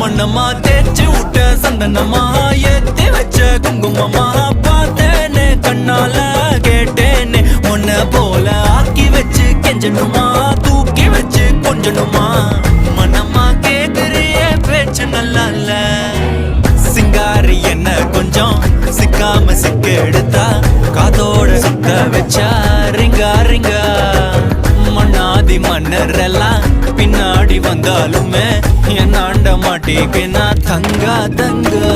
மண்ணமா தேய்ச்சி விட்ட சந்தனமா ஏத்தி வச்ச குங்குமமா பார்த்தேனே கண்ணால கேட்டேனே உன்ன போல ஆக்கி வச்சு கெஞ்சணுமா தூக்கி வச்சு கொஞ்சணுமா மனமா கேக்குறிய பேச்சு நல்லா இல்ல சிங்காரி என்ன கொஞ்சம் சிக்காம சிக்க எடுத்தா காதோட சுத்த வச்சா ரிங்கா ரிங்கா மண்ணாதி மன்னர் எல்லாம் பின்னாடி வந்தாலுமே என் ஆண்ட மாட்டேக்கு நான் தங்கா தங்கா